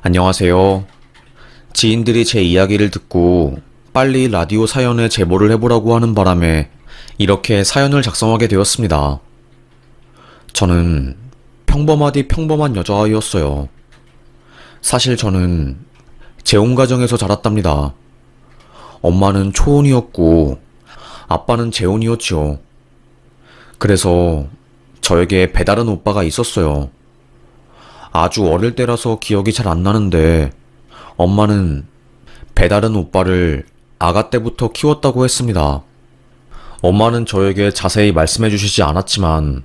안녕하세요. 지인들이 제 이야기를 듣고 빨리 라디오 사연에 제보를 해보라고 하는 바람에 이렇게 사연을 작성하게 되었습니다. 저는 평범하디 평범한 여자아이였어요. 사실 저는 재혼 가정에서 자랐답니다. 엄마는 초혼이었고 아빠는 재혼이었죠. 그래서 저에게 배다른 오빠가 있었어요. 아주 어릴 때라서 기억이 잘 안 나는데 엄마는 배다른 오빠를 아가 때부터 키웠다고 했습니다. 엄마는 저에게 자세히 말씀해 주시지 않았지만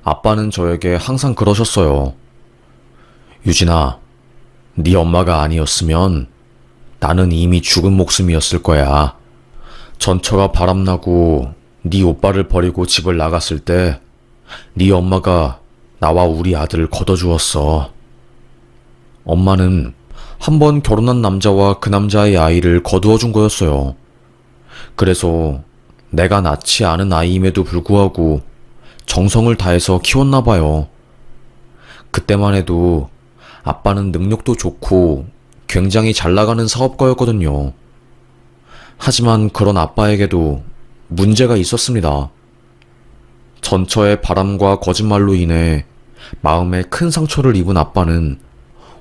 아빠는 저에게 항상 그러셨어요. 유진아, 네 엄마가 아니었으면 나는 이미 죽은 목숨이었을 거야. 전처가 바람나고 네 오빠를 버리고 집을 나갔을 때 네 엄마가 나와 우리 아들을 걷어주었어. 엄마는 한 번 결혼한 남자와 그 남자의 아이를 거두어 준 거였어요. 그래서 내가 낳지 않은 아이임에도 불구하고 정성을 다해서 키웠나 봐요. 그때만 해도 아빠는 능력도 좋고 굉장히 잘 나가는 사업가였거든요. 하지만 그런 아빠에게도 문제가 있었습니다. 전처의 바람과 거짓말로 인해 마음에 큰 상처를 입은 아빠는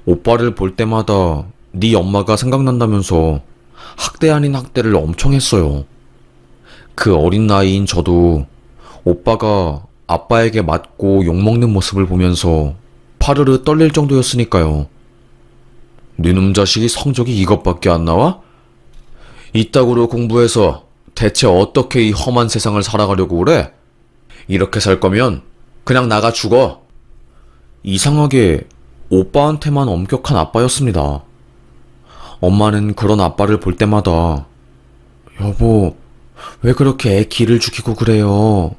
오빠를 볼 때마다 네 엄마가 생각난다면서 학대 아닌 학대를 엄청 했어요. 그 어린 나이인 저도 오빠가 아빠에게 맞고 욕먹는 모습을 보면서 파르르 떨릴 정도였으니까요. 네놈 자식이 성적이 이것밖에 안 나와? 이따구로 공부해서 대체 어떻게 이 험한 세상을 살아가려고 그래? 이렇게 살 거면 그냥 나가 죽어. 이상하게 오빠한테만 엄격한 아빠였습니다. 엄마는 그런 아빠를 볼 때마다 여보, 왜 그렇게 애 기를 죽이고 그래요?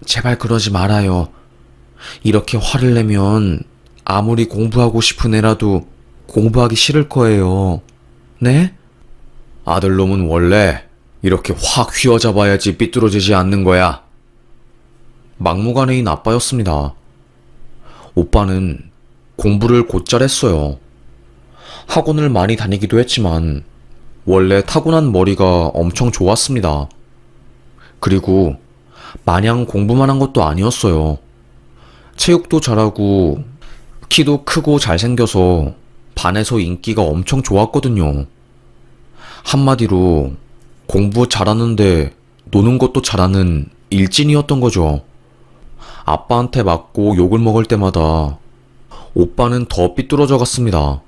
제발 그러지 말아요. 이렇게 화를 내면 아무리 공부하고 싶은 애라도 공부하기 싫을 거예요. 네? 아들놈은 원래 이렇게 확 휘어잡아야지 삐뚤어지지 않는 거야. 막무가내인 아빠였습니다. 오빠는 공부를 곧잘 했어요. 학원을 많이 다니기도 했지만 원래 타고난 머리가 엄청 좋았습니다. 그리고 마냥 공부만 한 것도 아니었어요. 체육도 잘하고 키도 크고 잘생겨서 반에서 인기가 엄청 좋았거든요. 한마디로 공부 잘하는데 노는 것도 잘하는 일진이었던 거죠. 아빠한테 맞고 욕을 먹을 때마다 오빠는 더 삐뚤어져 갔습니다.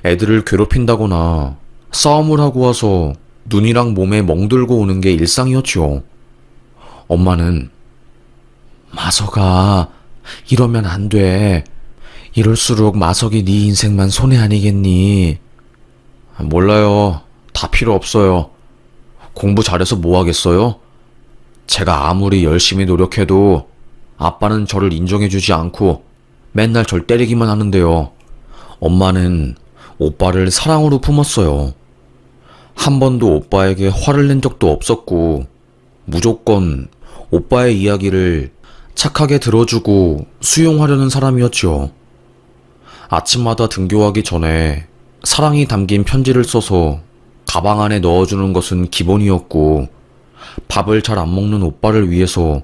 애들을 괴롭힌다거나 싸움을 하고 와서 눈이랑 몸에 멍들고 오는 게 일상이었죠. 엄마는 마석아, 이러면 안 돼. 이럴수록 마석이 네 인생만 손해 아니겠니? 몰라요. 다 필요 없어요. 공부 잘해서 뭐 하겠어요? 제가 아무리 열심히 노력해도 아빠는 저를 인정해주지 않고 맨날 절 때리기만 하는데요. 엄마는 오빠를 사랑으로 품었어요. 한 번도 오빠에게 화를 낸 적도 없었고 무조건 오빠의 이야기를 착하게 들어주고 수용하려는 사람이었죠. 아침마다 등교하기 전에 사랑이 담긴 편지를 써서 가방 안에 넣어주는 것은 기본이었고 밥을 잘 안 먹는 오빠를 위해서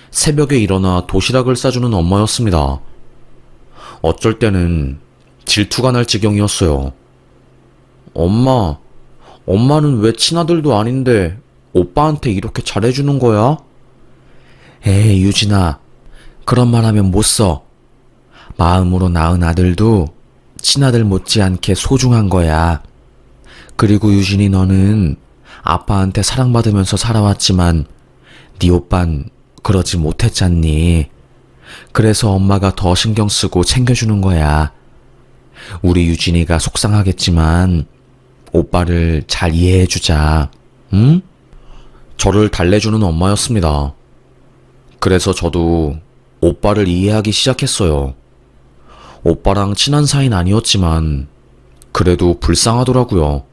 새벽에 일어나 도시락을 싸주는 엄마였습니다. 어쩔 때는 질투가 날 지경이었어요. 엄마는 왜 친아들도 아닌데 오빠한테 이렇게 잘해주는 거야? 에이, 유진아, 그런 말 하면 못 써. 마음으로 낳은 아들도 친아들 못지않게 소중한 거야. 그리고 유진이, 너는 아빠한테 사랑받으면서 살아왔지만 네 오빤 그러지 못했잖니. 그래서 엄마가 더 신경 쓰고 챙겨주는 거야. 우리 유진이가 속상하겠지만 오빠를 잘 이해해주자. 응? 저를 달래주는 엄마였습니다. 그래서 저도 오빠를 이해하기 시작했어요. 오빠랑 친한 사이는 아니었지만 그래도 불쌍하더라고요.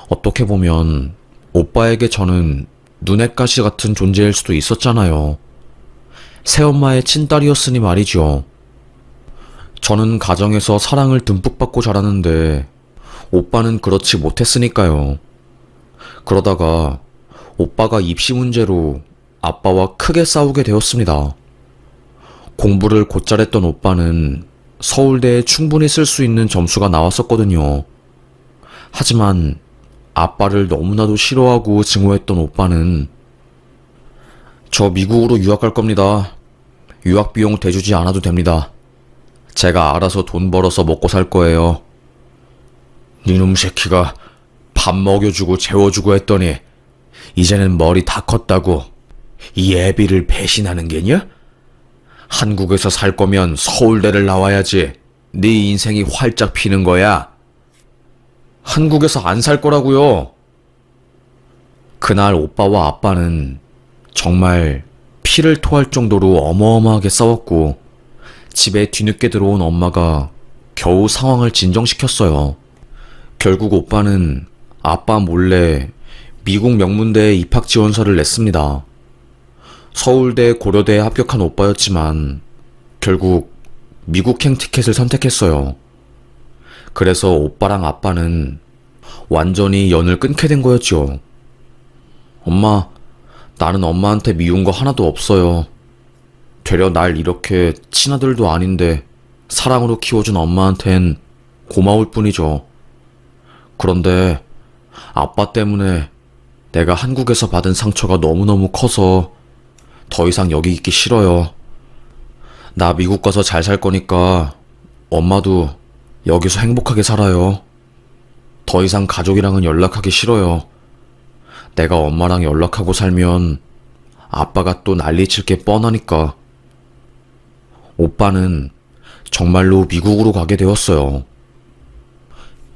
어떻게 보면 오빠에게 저는 눈엣 가시 같은 존재일 수도 있었잖아요. 새엄마의 친딸이었으니 말이죠. 저는 가정에서 사랑을 듬뿍 받고 자랐는데 오빠는 그렇지 못했으니까요. 그러다가 오빠가 입시 문제로 아빠와 크게 싸우게 되었습니다. 공부를 곧잘 했던 오빠는 서울대에 충분히 쓸 수 있는 점수가 나왔었거든요. 하지만 아빠를 너무나도 싫어하고 증오했던 오빠는 저 미국으로 유학 갈 겁니다. 유학 비용 대주지 않아도 됩니다. 제가 알아서 돈 벌어서 먹고 살 거예요. 니놈 새끼가 밥 먹여주고 재워주고 했더니 이제는 머리 다 컸다고 이 애비를 배신하는 게냐? 한국에서 살 거면 서울대를 나와야지. 네 인생이 활짝 피는 거야. 한국에서 안 살 거라고요. 그날 오빠와 아빠는 정말 피를 토할 정도로 어마어마하게 싸웠고 집에 뒤늦게 들어온 엄마가 겨우 상황을 진정시켰어요. 결국 오빠는 아빠 몰래 미국 명문대에 입학 지원서를 냈습니다. 서울대, 고려대에 합격한 오빠였지만 결국 미국행 티켓을 선택했어요. 그래서 오빠랑 아빠는 완전히 연을 끊게 된 거였죠. 엄마, 나는 엄마한테 미운 거 하나도 없어요. 되려 날 이렇게 친아들도 아닌데 사랑으로 키워준 엄마한텐 고마울 뿐이죠. 그런데 아빠 때문에 내가 한국에서 받은 상처가 너무너무 커서 더 이상 여기 있기 싫어요. 나 미국 가서 잘 살 거니까 엄마도 여기서 행복하게 살아요. 더 이상 가족이랑은 연락하기 싫어요. 내가 엄마랑 연락하고 살면 아빠가 또 난리칠 게 뻔하니까. 오빠는 정말로 미국으로 가게 되었어요.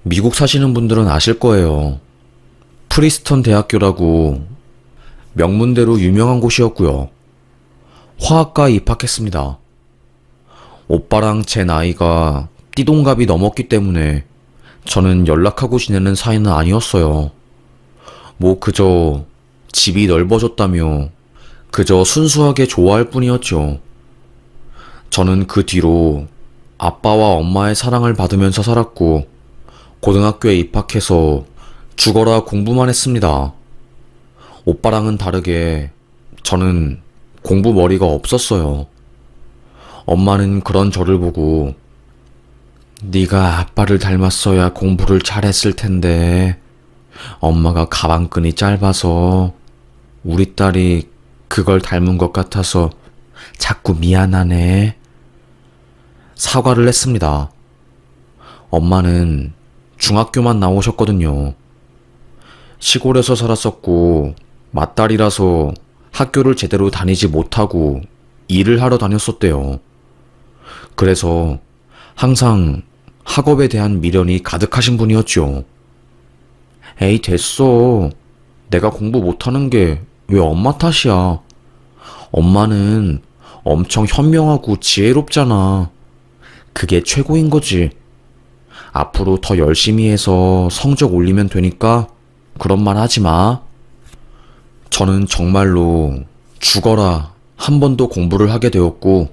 미국 사시는 분들은 아실 거예요. 프리스턴 대학교라고 명문대로 유명한 곳이었고요. 화학과에 입학했습니다. 오빠랑 제 나이가 띠동갑이 넘었기 때문에 저는 연락하고 지내는 사이는 아니었어요. 뭐 그저 집이 넓어졌다며 그저 순수하게 좋아할 뿐이었죠. 저는 그 뒤로 아빠와 엄마의 사랑을 받으면서 살았고 고등학교에 입학해서 죽어라 공부만 했습니다. 오빠랑은 다르게 저는 공부 머리가 없었어요. 엄마는 그런 저를 보고 네가 아빠를 닮았어야 공부를 잘했을 텐데 엄마가 가방끈이 짧아서 우리 딸이 그걸 닮은 것 같아서 자꾸 미안하네. 사과를 했습니다. 엄마는 중학교만 나오셨거든요. 시골에서 살았었고 맏딸이라서 학교를 제대로 다니지 못하고 일을 하러 다녔었대요. 그래서 항상 학업에 대한 미련이 가득하신 분이었죠. 에이 됐어. 내가 공부 못하는 게 왜 엄마 탓이야. 엄마는 엄청 현명하고 지혜롭잖아. 그게 최고인 거지. 앞으로 더 열심히 해서 성적 올리면 되니까 그런 말 하지 마. 저는 정말로 죽어라 한 번 더 공부를 하게 되었고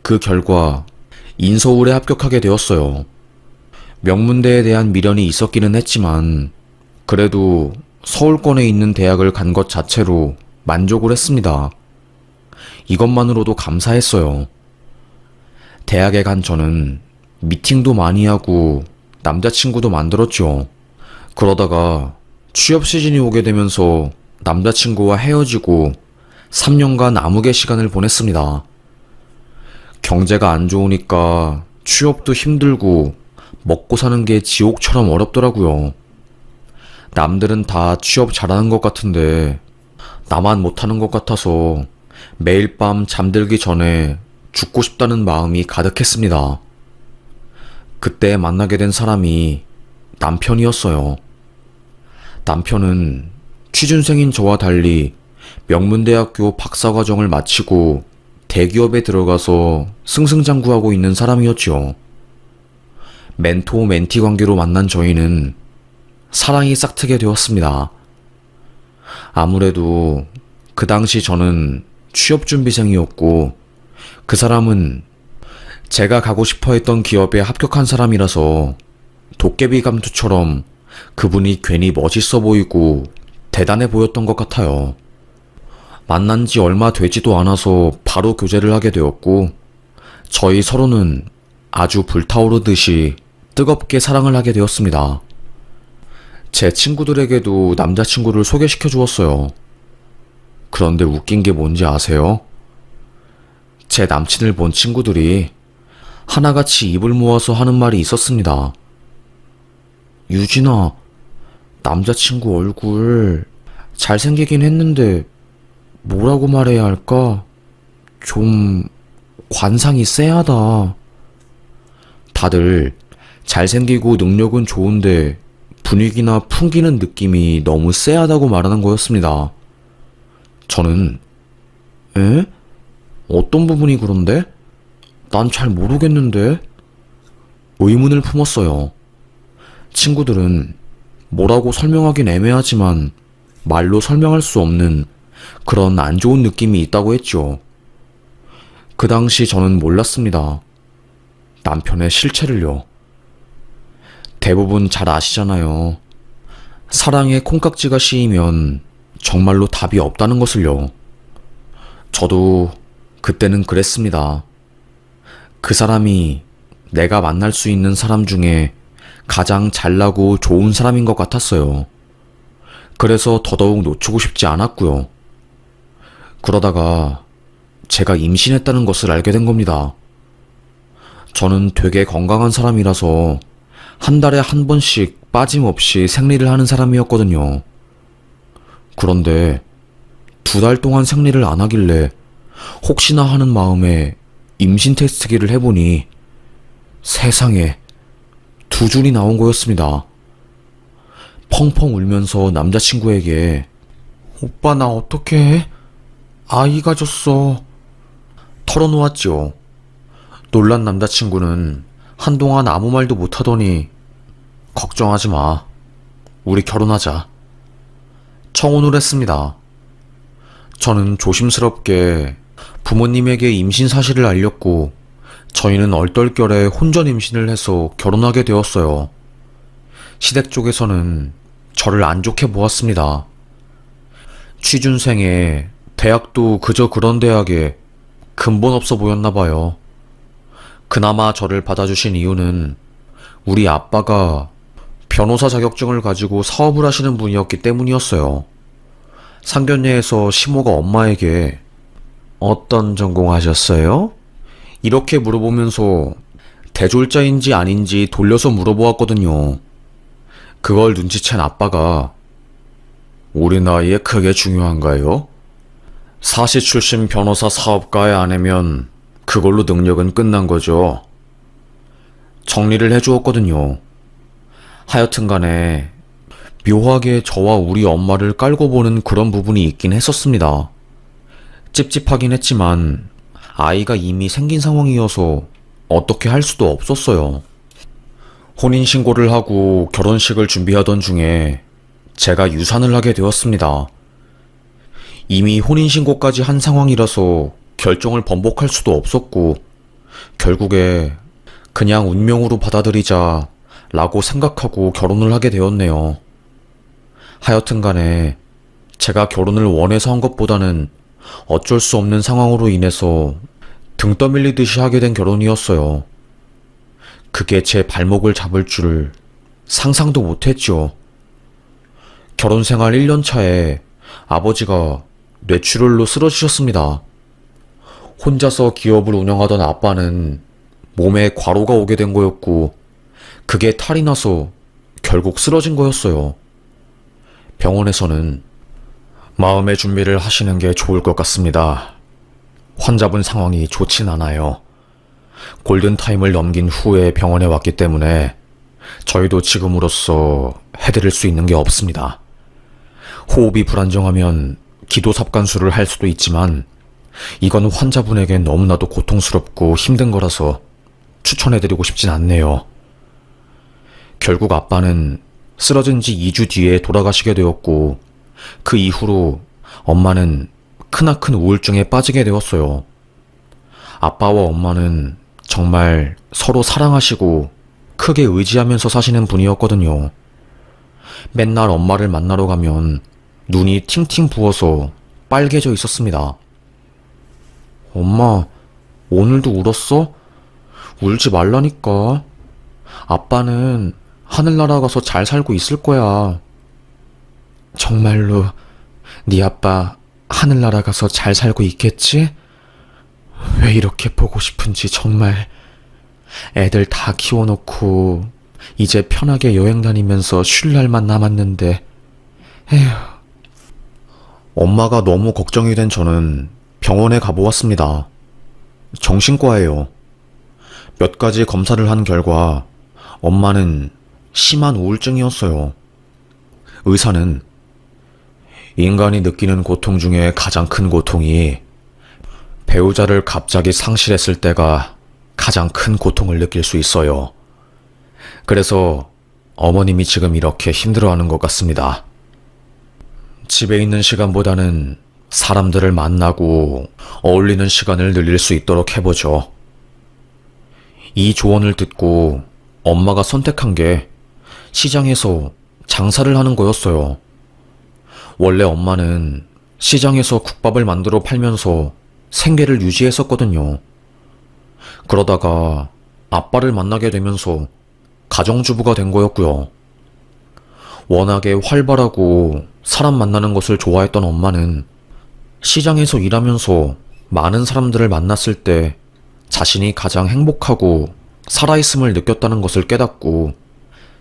그 결과 인서울에 합격하게 되었어요. 명문대에 대한 미련이 있었기는 했지만 그래도 서울권에 있는 대학을 간 것 자체로 만족을 했습니다. 이것만으로도 감사했어요. 대학에 간 저는 미팅도 많이 하고 남자친구도 만들었죠. 그러다가 취업 시즌이 오게 되면서 남자친구와 헤어지고 3년간 암흑의 시간을 보냈습니다. 경제가 안 좋으니까 취업도 힘들고 먹고 사는 게 지옥처럼 어렵더라고요. 남들은 다 취업 잘하는 것 같은데 나만 못하는 것 같아서 매일 밤 잠들기 전에 죽고 싶다는 마음이 가득했습니다. 그때 만나게 된 사람이 남편이었어요. 남편은 취준생인 저와 달리 명문대학교 박사과정을 마치고 대기업에 들어가서 승승장구하고 있는 사람이었죠. 멘토 멘티 관계로 만난 저희는 사랑이 싹트게 되었습니다. 아무래도 그 당시 저는 취업준비생이었고 그 사람은 제가 가고 싶어 했던 기업에 합격한 사람이라서 도깨비 감투처럼 그분이 괜히 멋있어 보이고 대단해 보였던 것 같아요. 만난 지 얼마 되지도 않아서 바로 교제를 하게 되었고, 저희 서로는 아주 불타오르듯이 뜨겁게 사랑을 하게 되었습니다. 제 친구들에게도 남자친구를 소개시켜 주었어요. 그런데 웃긴 게 뭔지 아세요? 제 남친을 본 친구들이 하나같이 입을 모아서 하는 말이 있었습니다. 유진아, 남자친구 얼굴 잘생기긴 했는데 뭐라고 말해야 할까? 좀 관상이 쎄하다. 다들 잘생기고 능력은 좋은데 분위기나 풍기는 느낌이 너무 쎄하다고 말하는 거였습니다. 저는 에? 어떤 부분이 그런데? 난 잘 모르겠는데? 의문을 품었어요. 친구들은 뭐라고 설명하긴 애매하지만 말로 설명할 수 없는 그런 안 좋은 느낌이 있다고 했죠. 그 당시 저는 몰랐습니다. 남편의 실체를요. 대부분 잘 아시잖아요. 사랑에 콩깍지가 씌이면 정말로 답이 없다는 것을요. 저도 그때는 그랬습니다. 그 사람이 내가 만날 수 있는 사람 중에 가장 잘나고 좋은 사람인 것 같았어요. 그래서 더더욱 놓치고 싶지 않았고요. 그러다가 제가 임신했다는 것을 알게 된 겁니다. 저는 되게 건강한 사람이라서 한 달에 한 번씩 빠짐없이 생리를 하는 사람이었거든요. 그런데 2달 동안 생리를 안 하길래 혹시나 하는 마음에 임신 테스트기를 해보니 세상에 2줄이 나온 거였습니다. 펑펑 울면서 남자친구에게 오빠 나 어떡해? 아이가 졌어. 털어놓았죠. 놀란 남자친구는 한동안 아무 말도 못하더니 걱정하지 마. 우리 결혼하자. 청혼을 했습니다. 저는 조심스럽게 부모님에게 임신 사실을 알렸고 저희는 얼떨결에 혼전 임신을 해서 결혼하게 되었어요. 시댁 쪽에서는 저를 안 좋게 보았습니다. 취준생에 대학도 그저 그런 대학에 근본 없어 보였나 봐요. 그나마 저를 받아주신 이유는 우리 아빠가 변호사 자격증을 가지고 사업을 하시는 분이었기 때문이었어요. 상견례에서 시모가 엄마에게 어떤 전공하셨어요? 이렇게 물어보면서 대졸자인지 아닌지 돌려서 물어보았거든요. 그걸 눈치챈 아빠가 우리 나이에 그게 중요한가요? 사시 출신 변호사 사업가의 아내면 그걸로 능력은 끝난 거죠. 정리를 해주었거든요. 하여튼 간에 묘하게 저와 우리 엄마를 깔고 보는 그런 부분이 있긴 했었습니다. 찝찝하긴 했지만 아이가 이미 생긴 상황이어서 어떻게 할 수도 없었어요. 혼인신고를 하고 결혼식을 준비하던 중에 제가 유산을 하게 되었습니다. 이미 혼인신고까지 한 상황이라서 결정을 번복할 수도 없었고 결국에 그냥 운명으로 받아들이자 라고 생각하고 결혼을 하게 되었네요. 하여튼 간에 제가 결혼을 원해서 한 것보다는 어쩔 수 없는 상황으로 인해서 등 떠밀리듯이 하게 된 결혼이었어요. 그게 제 발목을 잡을 줄 상상도 못했죠. 결혼 생활 1년 차에 아버지가 뇌출혈로 쓰러지셨습니다. 혼자서 기업을 운영하던 아빠는 몸에 과로가 오게 된 거였고 그게 탈이 나서 결국 쓰러진 거였어요. 병원에서는 마음의 준비를 하시는 게 좋을 것 같습니다. 환자분 상황이 좋진 않아요. 골든타임을 넘긴 후에 병원에 왔기 때문에 저희도 지금으로서 해드릴 수 있는 게 없습니다. 호흡이 불안정하면 기도삽관술을 할 수도 있지만 이건 환자분에게 너무나도 고통스럽고 힘든 거라서 추천해드리고 싶진 않네요. 결국 아빠는 쓰러진 지 2주 뒤에 돌아가시게 되었고 그 이후로 엄마는 크나큰 우울증에 빠지게 되었어요. 아빠와 엄마는 정말 서로 사랑하시고 크게 의지하면서 사시는 분이었거든요. 맨날 엄마를 만나러 가면 눈이 팅팅 부어서 빨개져 있었습니다. 엄마, 오늘도 울었어? 울지 말라니까. 아빠는 하늘나라 가서 잘 살고 있을 거야. 정말로 네 아빠 하늘나라 가서 잘 살고 있겠지? 왜 이렇게 보고 싶은지 정말. 애들 다 키워놓고 이제 편하게 여행 다니면서 쉴 날만 남았는데. 에휴. 엄마가 너무 걱정이 된 저는 병원에 가보았습니다. 정신과예요. 몇 가지 검사를 한 결과 엄마는 심한 우울증이었어요. 의사는 인간이 느끼는 고통 중에 가장 큰 고통이 배우자를 갑자기 상실했을 때가 가장 큰 고통을 느낄 수 있어요. 그래서 어머님이 지금 이렇게 힘들어하는 것 같습니다. 집에 있는 시간보다는 사람들을 만나고 어울리는 시간을 늘릴 수 있도록 해보죠. 이 조언을 듣고 엄마가 선택한 게 시장에서 장사를 하는 거였어요. 원래 엄마는 시장에서 국밥을 만들어 팔면서 생계를 유지했었거든요. 그러다가 아빠를 만나게 되면서 가정주부가 된 거였고요. 워낙에 활발하고 사람 만나는 것을 좋아했던 엄마는 시장에서 일하면서 많은 사람들을 만났을 때 자신이 가장 행복하고 살아있음을 느꼈다는 것을 깨닫고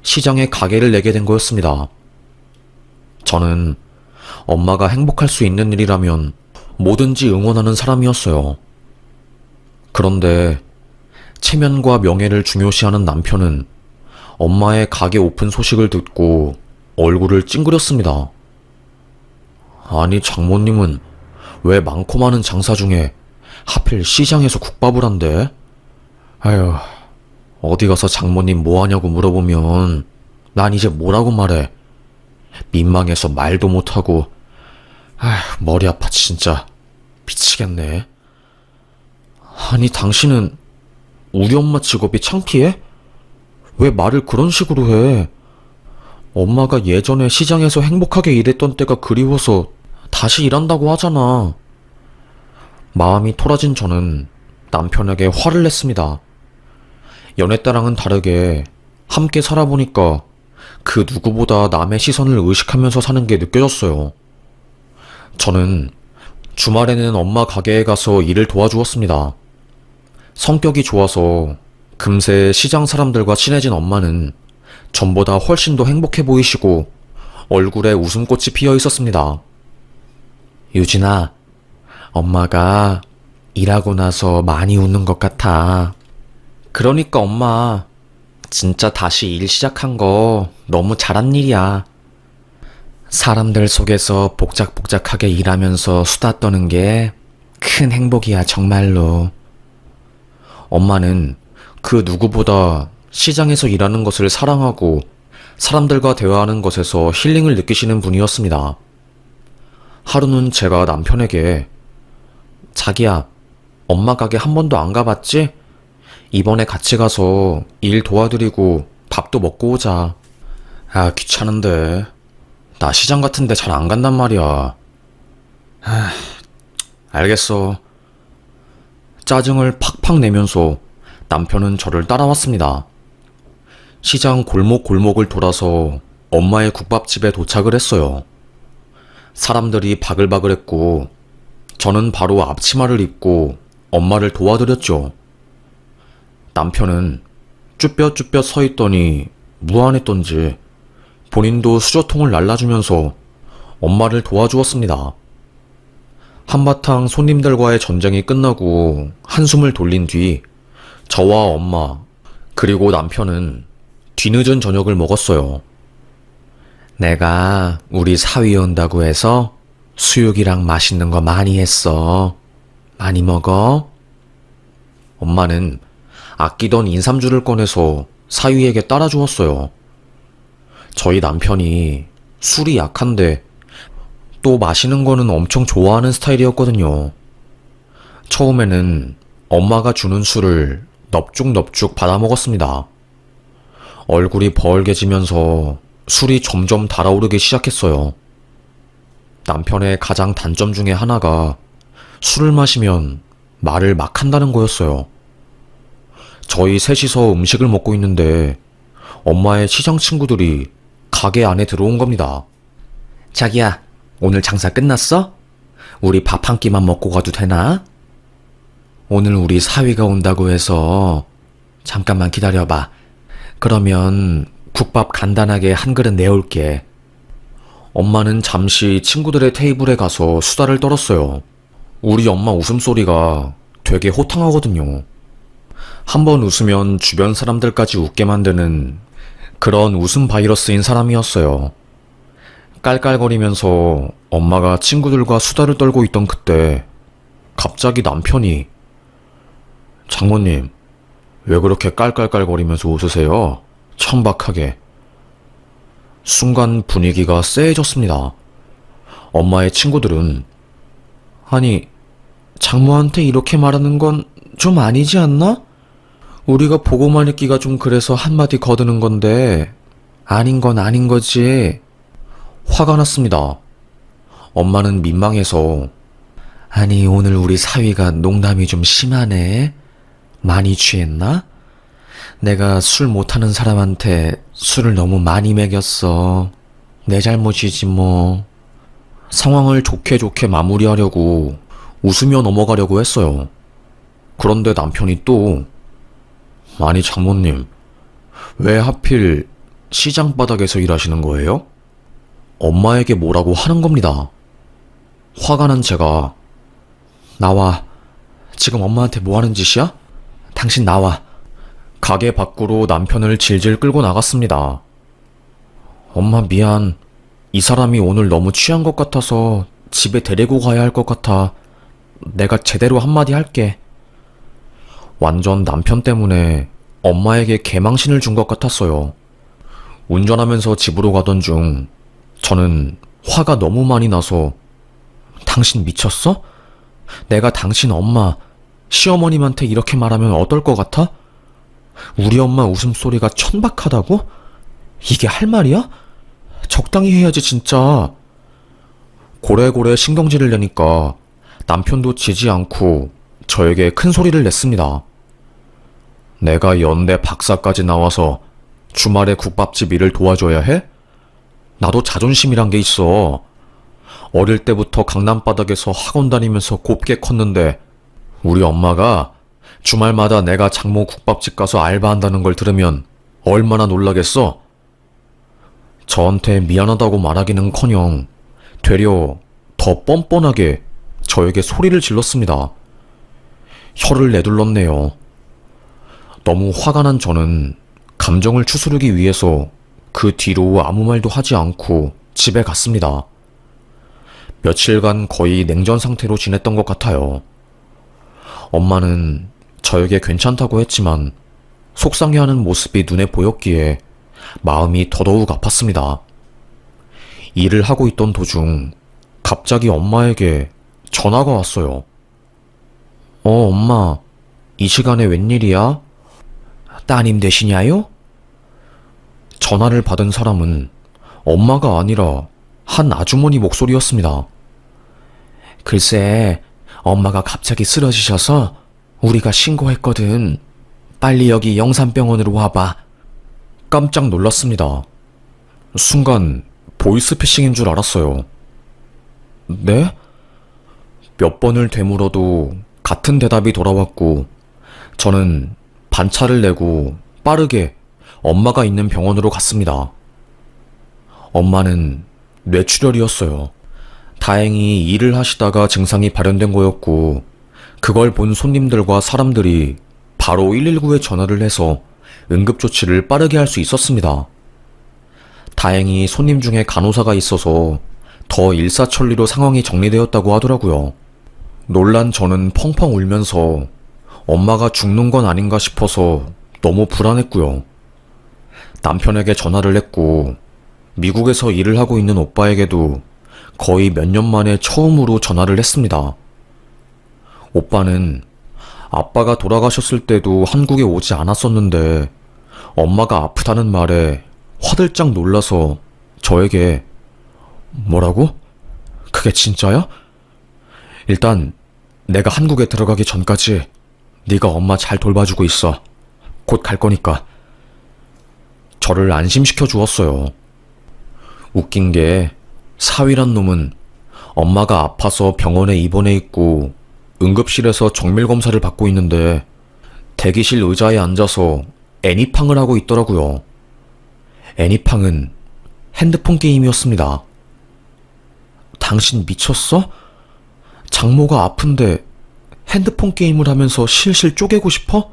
시장에 가게를 내게 된 거였습니다. 저는 엄마가 행복할 수 있는 일이라면 뭐든지 응원하는 사람이었어요. 그런데 체면과 명예를 중요시하는 남편은 엄마의 가게 오픈 소식을 듣고 얼굴을 찡그렸습니다. 아니, 장모님은 왜 많고 많은 장사 중에 하필 시장에서 국밥을 한대? 아휴, 어디 가서 장모님 뭐 하냐고 물어보면 난 이제 뭐라고 말해. 민망해서 말도 못하고. 아휴, 머리 아파 진짜. 미치겠네. 아니, 당신은 우리 엄마 직업이 창피해? 왜 말을 그런 식으로 해? 엄마가 예전에 시장에서 행복하게 일했던 때가 그리워서 다시 일한다고 하잖아. 마음이 토라진 저는 남편에게 화를 냈습니다. 연애 때랑은 다르게 함께 살아보니까 그 누구보다 남의 시선을 의식하면서 사는 게 느껴졌어요. 저는 주말에는 엄마 가게에 가서 일을 도와주었습니다. 성격이 좋아서 금세 시장 사람들과 친해진 엄마는 전보다 훨씬 더 행복해 보이시고 얼굴에 웃음꽃이 피어 있었습니다. 유진아, 엄마가 일하고 나서 많이 웃는 것 같아. 그러니까 엄마, 진짜 다시 일 시작한 거 너무 잘한 일이야. 사람들 속에서 복작복작하게 일하면서 수다 떠는 게 큰 행복이야, 정말로. 엄마는 그 누구보다 시장에서 일하는 것을 사랑하고 사람들과 대화하는 것에서 힐링을 느끼시는 분이었습니다. 하루는 제가 남편에게 자기야, 엄마 가게 한 번도 안 가봤지? 이번에 같이 가서 일 도와드리고 밥도 먹고 오자. 아, 귀찮은데. 나 시장 같은 데 잘 안 간단 말이야. 알겠어. 짜증을 팍팍 내면서 남편은 저를 따라왔습니다. 시장 골목골목을 돌아서 엄마의 국밥집에 도착을 했어요. 사람들이 바글바글했고 저는 바로 앞치마를 입고 엄마를 도와드렸죠. 남편은 쭈뼛쭈뼛 서 있더니 무안했던지 본인도 수저통을 날라주면서 엄마를 도와주었습니다. 한바탕 손님들과의 전쟁이 끝나고 한숨을 돌린 뒤 저와 엄마 그리고 남편은 뒤늦은 저녁을 먹었어요. 내가 우리 사위 온다고 해서 수육이랑 맛있는 거 많이 했어. 많이 먹어? 엄마는 아끼던 인삼주를 꺼내서 사위에게 따라주었어요. 저희 남편이 술이 약한데 또 마시는 거는 엄청 좋아하는 스타일이었거든요. 처음에는 엄마가 주는 술을 넙죽넙죽 받아먹었습니다. 얼굴이 벌게지면서 술이 점점 달아오르기 시작했어요. 남편의 가장 단점 중에 하나가 술을 마시면 말을 막 한다는 거였어요. 저희 셋이서 음식을 먹고 있는데 엄마의 시장 친구들이 가게 안에 들어온 겁니다. 자기야, 오늘 장사 끝났어? 우리 밥 한 끼만 먹고 가도 되나? 오늘 우리 사위가 온다고 해서 잠깐만 기다려봐. 그러면 국밥 간단하게 한 그릇 내올게. 엄마는 잠시 친구들의 테이블에 가서 수다를 떨었어요. 우리 엄마 웃음소리가 되게 호탕하거든요. 한번 웃으면 주변 사람들까지 웃게 만드는 그런 웃음 바이러스인 사람이었어요. 깔깔거리면서 엄마가 친구들과 수다를 떨고 있던 그때 갑자기 남편이 장모님, 왜 그렇게 깔깔깔거리면서 웃으세요? 천박하게. 순간 분위기가 쎄해졌습니다. 엄마의 친구들은 아니, 장모한테 이렇게 말하는 건 좀 아니지 않나? 우리가 보고만 있기가 좀 그래서 한마디 거드는 건데 아닌 건 아닌 거지. 화가 났습니다. 엄마는 민망해서 아니, 오늘 우리 사위가 농담이 좀 심하네. 많이 취했나? 내가 술 못하는 사람한테 술을 너무 많이 먹였어. 내 잘못이지 뭐. 상황을 좋게 좋게 마무리하려고 웃으며 넘어가려고 했어요. 그런데 남편이 또 아니 장모님, 왜 하필 시장 바닥에서 일하시는 거예요? 엄마에게 뭐라고 하는 겁니다. 화가 난 제가 나와. 지금 엄마한테 뭐 하는 짓이야? 당신 나와. 가게 밖으로 남편을 질질 끌고 나갔습니다. 엄마 미안. 이 사람이 오늘 너무 취한 것 같아서 집에 데리고 가야 할 것 같아. 내가 제대로 한마디 할게. 완전 남편 때문에 엄마에게 개망신을 준 것 같았어요. 운전하면서 집으로 가던 중 저는 화가 너무 많이 나서 당신 미쳤어? 내가 당신 엄마, 시어머님한테 이렇게 말하면 어떨 것 같아? 우리 엄마 웃음소리가 천박하다고? 이게 할 말이야? 적당히 해야지 진짜. 고래고래 신경질을 내니까 남편도 지지 않고 저에게 큰 소리를 냈습니다. 내가 연대 박사까지 나와서 주말에 국밥집 일을 도와줘야 해? 나도 자존심이란 게 있어. 어릴 때부터 강남바닥에서 학원 다니면서 곱게 컸는데 우리 엄마가 주말마다 내가 장모 국밥집 가서 알바한다는 걸 들으면 얼마나 놀라겠어? 저한테 미안하다고 말하기는커녕 되려 더 뻔뻔하게 저에게 소리를 질렀습니다. 혀를 내둘렀네요. 너무 화가 난 저는 감정을 추스르기 위해서 그 뒤로 아무 말도 하지 않고 집에 갔습니다. 며칠간 거의 냉전 상태로 지냈던 것 같아요. 엄마는 저에게 괜찮다고 했지만 속상해하는 모습이 눈에 보였기에 마음이 더더욱 아팠습니다. 일을 하고 있던 도중 갑자기 엄마에게 전화가 왔어요. 엄마, 이 시간에 웬일이야? 따님 되시냐요? 전화를 받은 사람은 엄마가 아니라 한 아주머니 목소리였습니다. 글쎄, 엄마가 갑자기 쓰러지셔서 우리가 신고했거든. 빨리 여기 영산병원으로 와봐. 깜짝 놀랐습니다. 순간 보이스피싱인 줄 알았어요. 네? 몇 번을 되물어도 같은 대답이 돌아왔고 저는 반차를 내고 빠르게 엄마가 있는 병원으로 갔습니다. 엄마는 뇌출혈이었어요. 다행히 일을 하시다가 증상이 발현된 거였고 그걸 본 손님들과 사람들이 바로 119에 전화를 해서 응급조치를 빠르게 할 수 있었습니다. 다행히 손님 중에 간호사가 있어서 더 일사천리로 상황이 정리되었다고 하더라고요. 놀란 저는 펑펑 울면서 엄마가 죽는 건 아닌가 싶어서 너무 불안했고요. 남편에게 전화를 했고 미국에서 일을 하고 있는 오빠에게도 거의 몇 년 만에 처음으로 전화를 했습니다. 오빠는 아빠가 돌아가셨을 때도 한국에 오지 않았었는데 엄마가 아프다는 말에 화들짝 놀라서 저에게 뭐라고? 그게 진짜야? 일단 내가 한국에 들어가기 전까지 네가 엄마 잘 돌봐주고 있어. 곧 갈 거니까. 저를 안심시켜 주었어요. 웃긴 게 사위란 놈은 엄마가 아파서 병원에 입원해 있고 응급실에서 정밀검사를 받고 있는데 대기실 의자에 앉아서 애니팡을 하고 있더라고요. 애니팡은 핸드폰 게임이었습니다. 당신 미쳤어? 장모가 아픈데 핸드폰 게임을 하면서 실실 쪼개고 싶어?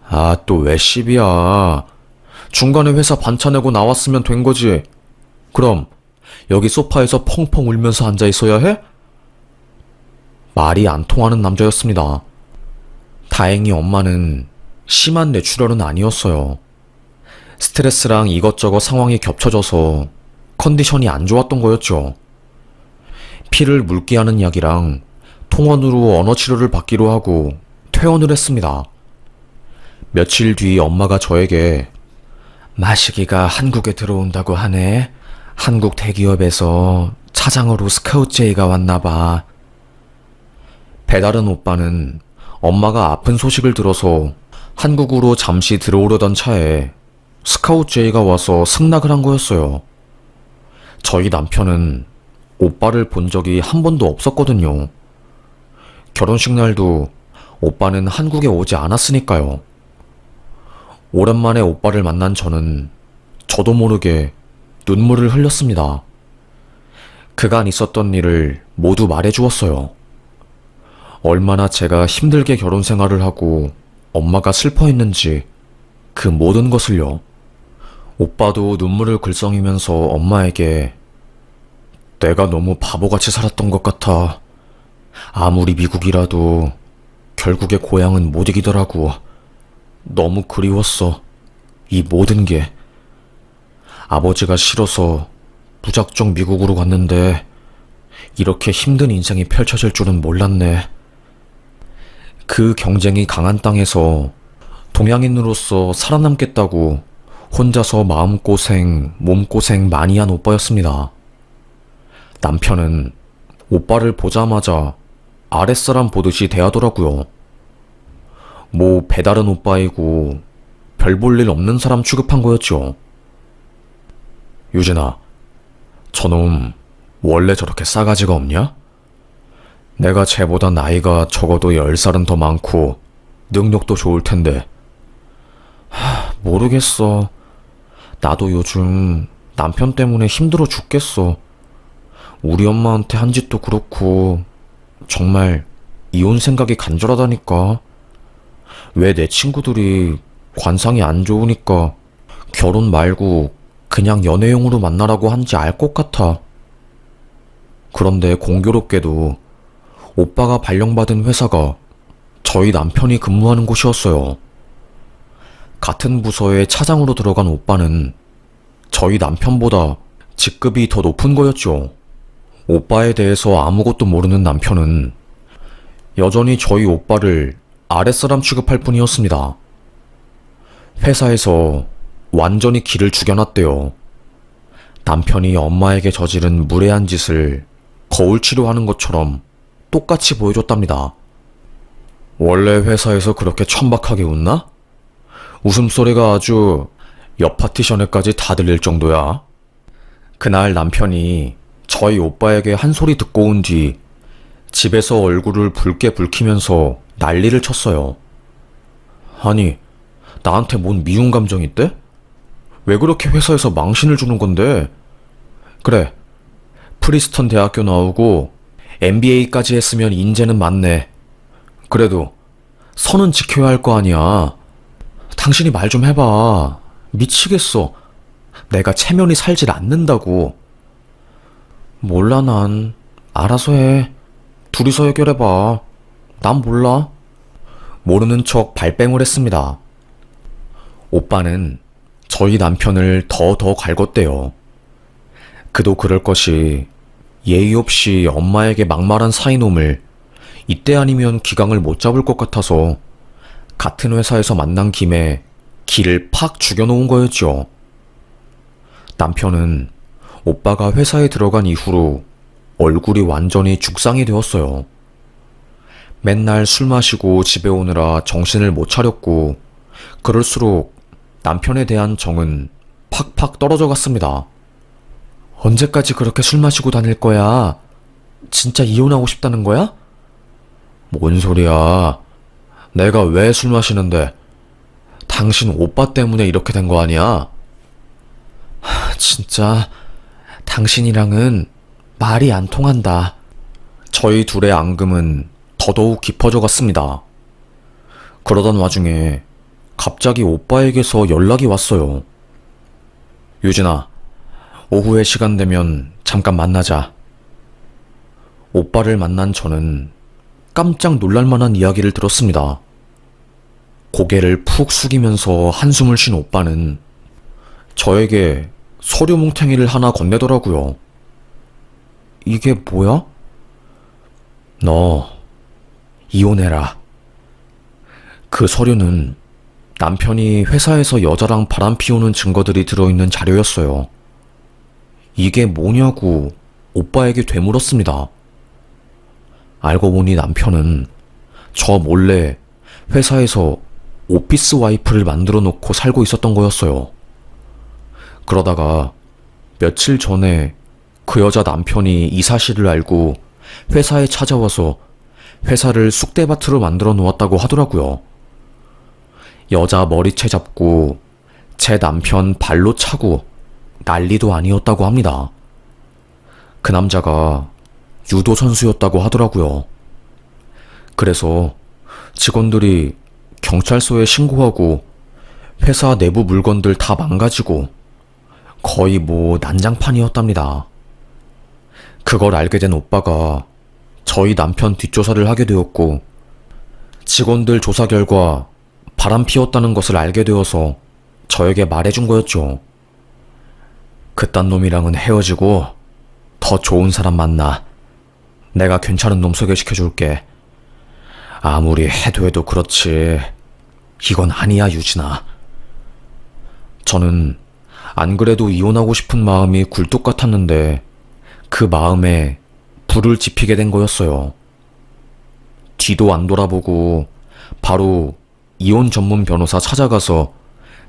아, 또 왜 시비야. 중간에 회사 반차 내고 나왔으면 된 거지. 그럼 여기 소파에서 펑펑 울면서 앉아 있어야 해? 말이 안 통하는 남자였습니다. 다행히 엄마는 심한 뇌출혈은 아니었어요. 스트레스랑 이것저것 상황이 겹쳐져서 컨디션이 안 좋았던 거였죠. 피를 묽게 하는 약이랑 통원으로 언어 치료를 받기로 하고 퇴원을 했습니다. 며칠 뒤 엄마가 저에게 마식이가 한국에 들어온다고 하네. 한국 대기업에서 차장으로 스카우트제의가 왔나봐. 배다른 오빠는 엄마가 아픈 소식을 들어서 한국으로 잠시 들어오려던 차에 스카우트제의가 와서 승낙을 한 거였어요. 저희 남편은 오빠를 본 적이 한 번도 없었거든요. 결혼식 날도 오빠는 한국에 오지 않았으니까요. 오랜만에 오빠를 만난 저는 저도 모르게 눈물을 흘렸습니다. 그간 있었던 일을 모두 말해주었어요. 얼마나 제가 힘들게 결혼 생활을 하고 엄마가 슬퍼했는지 그 모든 것을요. 오빠도 눈물을 글썽이면서 엄마에게 내가 너무 바보같이 살았던 것 같아. 아무리 미국이라도 결국에 고향은 못 이기더라고. 너무 그리웠어. 이 모든 게. 아버지가 싫어서 무작정 미국으로 갔는데 이렇게 힘든 인생이 펼쳐질 줄은 몰랐네. 그 경쟁이 강한 땅에서 동양인으로서 살아남겠다고 혼자서 마음고생, 몸고생 많이 한 오빠였습니다. 남편은 오빠를 보자마자 아랫사람 보듯이 대하더라고요. 뭐 배다른 오빠이고 별 볼 일 없는 사람 취급한 거였죠. 유진아, 저놈 원래 저렇게 싸가지가 없냐? 내가 쟤보다 나이가 적어도 10살은 더 많고 능력도 좋을 텐데. 모르겠어. 나도 요즘 남편 때문에 힘들어 죽겠어. 우리 엄마한테 한 짓도 그렇고 정말 이혼 생각이 간절하다니까. 왜 내 친구들이 관상이 안 좋으니까 결혼 말고 그냥 연애용으로 만나라고 한지 알 것 같아. 그런데 공교롭게도 오빠가 발령받은 회사가 저희 남편이 근무하는 곳이었어요. 같은 부서에 차장으로 들어간 오빠는 저희 남편보다 직급이 더 높은 거였죠. 오빠에 대해서 아무것도 모르는 남편은 여전히 저희 오빠를 아랫사람 취급할 뿐이었습니다. 회사에서 완전히 기를 죽여놨대요. 남편이 엄마에게 저지른 무례한 짓을 거울 치료하는 것처럼 똑같이 보여줬답니다. 원래 회사에서 그렇게 천박하게 웃나? 웃음소리가 아주 옆 파티션에까지 다 들릴 정도야. 그날 남편이 저희 오빠에게 한 소리 듣고 온 뒤 집에서 얼굴을 붉게 붉히면서 난리를 쳤어요. 아니, 나한테 뭔 미운 감정 있대? 왜 그렇게 회사에서 망신을 주는 건데? 그래, 프리스턴 대학교 나오고 MBA까지 했으면 인재는 많네. 그래도 선은 지켜야 할 거 아니야. 당신이 말 좀 해봐. 미치겠어. 내가 체면이 살질 않는다고. 몰라, 난. 알아서 해. 둘이서 해결해봐. 난 몰라. 모르는 척 발뺌을 했습니다. 오빠는 저희 남편을 더 갈궜대요. 그도 그럴 것이 예의 없이 엄마에게 막말한 사이놈을 이때 아니면 기강을 못 잡을 것 같아서 같은 회사에서 만난 김에 기를 팍 죽여놓은 거였죠. 남편은 오빠가 회사에 들어간 이후로 얼굴이 완전히 죽상이 되었어요. 맨날 술 마시고 집에 오느라 정신을 못 차렸고, 그럴수록 남편에 대한 정은 팍팍 떨어져 갔습니다. 언제까지 그렇게 술 마시고 다닐 거야? 진짜 이혼하고 싶다는 거야? 뭔 소리야. 내가 왜 술 마시는데? 당신 오빠 때문에 이렇게 된 거 아니야? 진짜 당신이랑은 말이 안 통한다. 저희 둘의 앙금은 더더욱 깊어져 갔습니다. 그러던 와중에 갑자기 오빠에게서 연락이 왔어요. 유진아, 오후에 시간 되면 잠깐 만나자. 오빠를 만난 저는 깜짝 놀랄만한 이야기를 들었습니다. 고개를 푹 숙이면서 한숨을 쉰 오빠는 저에게 서류 뭉탱이를 하나 건네더라고요. 이게 뭐야? 너 이혼해라. 그 서류는 남편이 회사에서 여자랑 바람 피우는 증거들이 들어있는 자료였어요. 이게 뭐냐고 오빠에게 되물었습니다. 알고 보니 남편은 저 몰래 회사에서 오피스 와이프를 만들어 놓고 살고 있었던 거였어요. 그러다가 며칠 전에 그 여자 남편이 이 사실을 알고 회사에 찾아와서 회사를 쑥대밭으로 만들어 놓았다고 하더라고요. 여자 머리채 잡고 제 남편 발로 차고 난리도 아니었다고 합니다. 그 남자가 유도 선수였다고 하더라고요. 그래서 직원들이 경찰서에 신고하고 회사 내부 물건들 다 망가지고 거의 난장판이었답니다. 그걸 알게 된 오빠가 저희 남편 뒷조사를 하게 되었고, 직원들 조사 결과 바람 피웠다는 것을 알게 되어서 저에게 말해준 거였죠. 그딴 놈이랑은 헤어지고 더 좋은 사람 만나. 내가 괜찮은 놈 소개시켜줄게. 아무리 해도 그렇지. 이건 아니야, 유진아. 저는 안 그래도 이혼하고 싶은 마음이 굴뚝 같았는데 그 마음에 불을 지피게 된 거였어요. 뒤도 안 돌아보고 바로 이혼 전문 변호사 찾아가서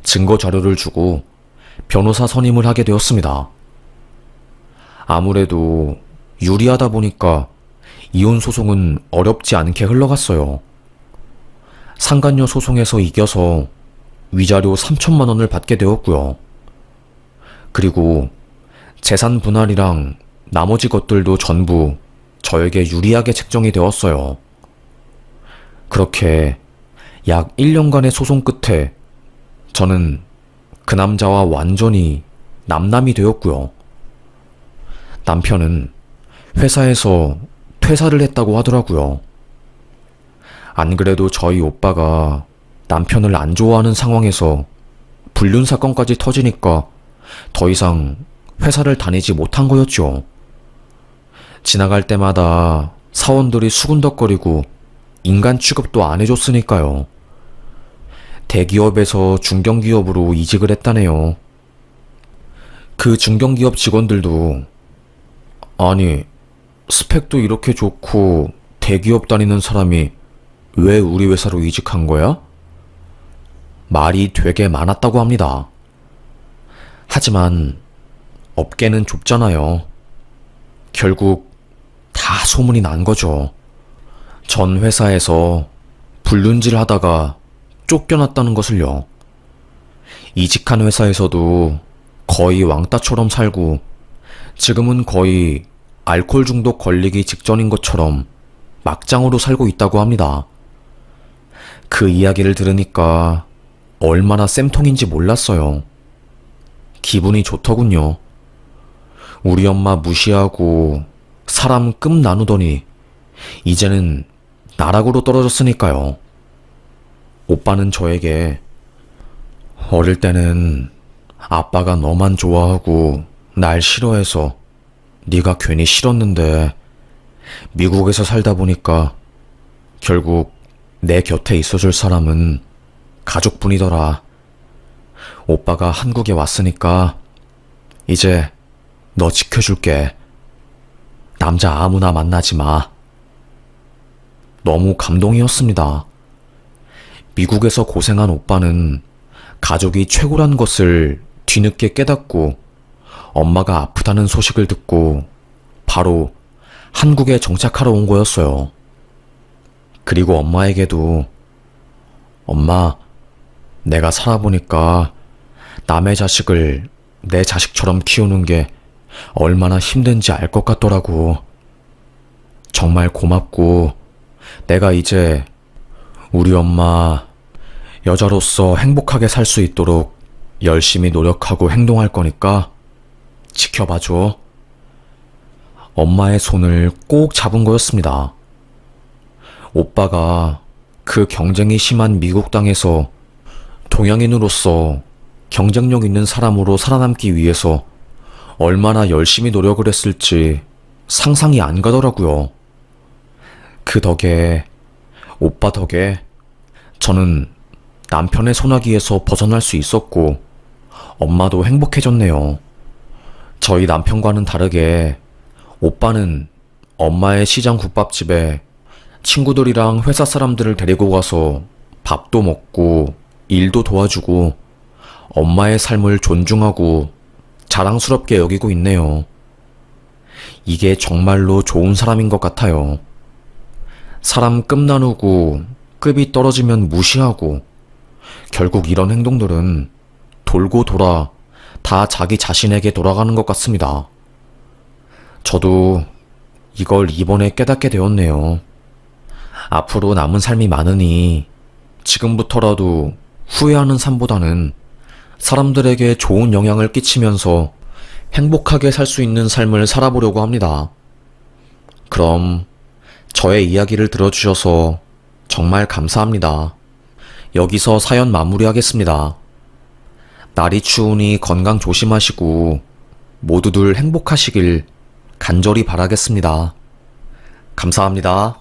증거 자료를 주고 변호사 선임을 하게 되었습니다. 아무래도 유리하다 보니까 이혼 소송은 어렵지 않게 흘러갔어요. 상간녀 소송에서 이겨서 위자료 3천만 원을 받게 되었고요. 그리고 재산 분할이랑 나머지 것들도 전부 저에게 유리하게 책정이 되었어요. 그렇게 약 1년간의 소송 끝에 저는 그 남자와 완전히 남남이 되었고요. 남편은 회사에서 퇴사를 했다고 하더라고요. 안 그래도 저희 오빠가 남편을 안 좋아하는 상황에서 불륜 사건까지 터지니까 더 이상 회사를 다니지 못한 거였죠. 지나갈 때마다 사원들이 수군덕거리고 인간 취급도 안 해줬으니까요. 대기업에서 중견기업으로 이직을 했다네요. 그 중견기업 직원들도 아니, 스펙도 이렇게 좋고 대기업 다니는 사람이 왜 우리 회사로 이직한 거야? 말이 되게 많았다고 합니다. 하지만 업계는 좁잖아요. 결국 다 소문이 난 거죠. 전 회사에서 불륜질 하다가 쫓겨났다는 것을요. 이직한 회사에서도 거의 왕따처럼 살고 지금은 거의 알코올 중독 걸리기 직전인 것처럼 막장으로 살고 있다고 합니다. 그 이야기를 들으니까 얼마나 쌤통인지 몰랐어요. 기분이 좋더군요. 우리 엄마 무시하고 사람 끔 나누더니 이제는 나락으로 떨어졌으니까요. 오빠는 저에게 어릴 때는 아빠가 너만 좋아하고 날 싫어해서 네가 괜히 싫었는데 미국에서 살다 보니까 결국 내 곁에 있어줄 사람은 가족뿐이더라. 오빠가 한국에 왔으니까 이제 너 지켜줄게. 남자 아무나 만나지 마. 너무 감동이었습니다. 미국에서 고생한 오빠는 가족이 최고란 것을 뒤늦게 깨닫고 엄마가 아프다는 소식을 듣고 바로 한국에 정착하러 온 거였어요. 그리고 엄마에게도 엄마, 내가 살아보니까 남의 자식을 내 자식처럼 키우는 게 얼마나 힘든지 알 것 같더라고. 정말 고맙고 내가 이제 우리 엄마 여자로서 행복하게 살 수 있도록 열심히 노력하고 행동할 거니까 지켜봐줘. 엄마의 손을 꼭 잡은 거였습니다. 오빠가 그 경쟁이 심한 미국 땅에서 동양인으로서 경쟁력 있는 사람으로 살아남기 위해서 얼마나 열심히 노력을 했을지 상상이 안 가더라고요. 그 덕에, 오빠 덕에 저는 남편의 소나기에서 벗어날 수 있었고 엄마도 행복해졌네요. 저희 남편과는 다르게 오빠는 엄마의 시장 국밥집에 친구들이랑 회사 사람들을 데리고 가서 밥도 먹고 일도 도와주고 엄마의 삶을 존중하고 자랑스럽게 여기고 있네요. 이게 정말로 좋은 사람인 것 같아요. 사람 급 나누고 급이 떨어지면 무시하고 결국 이런 행동들은 돌고 돌아 다 자기 자신에게 돌아가는 것 같습니다. 저도 이걸 이번에 깨닫게 되었네요. 앞으로 남은 삶이 많으니 지금부터라도 후회하는 삶보다는 사람들에게 좋은 영향을 끼치면서 행복하게 살 수 있는 삶을 살아보려고 합니다. 그럼 저의 이야기를 들어주셔서 정말 감사합니다. 여기서 사연 마무리하겠습니다. 날이 추우니 건강 조심하시고 모두들 행복하시길 간절히 바라겠습니다. 감사합니다.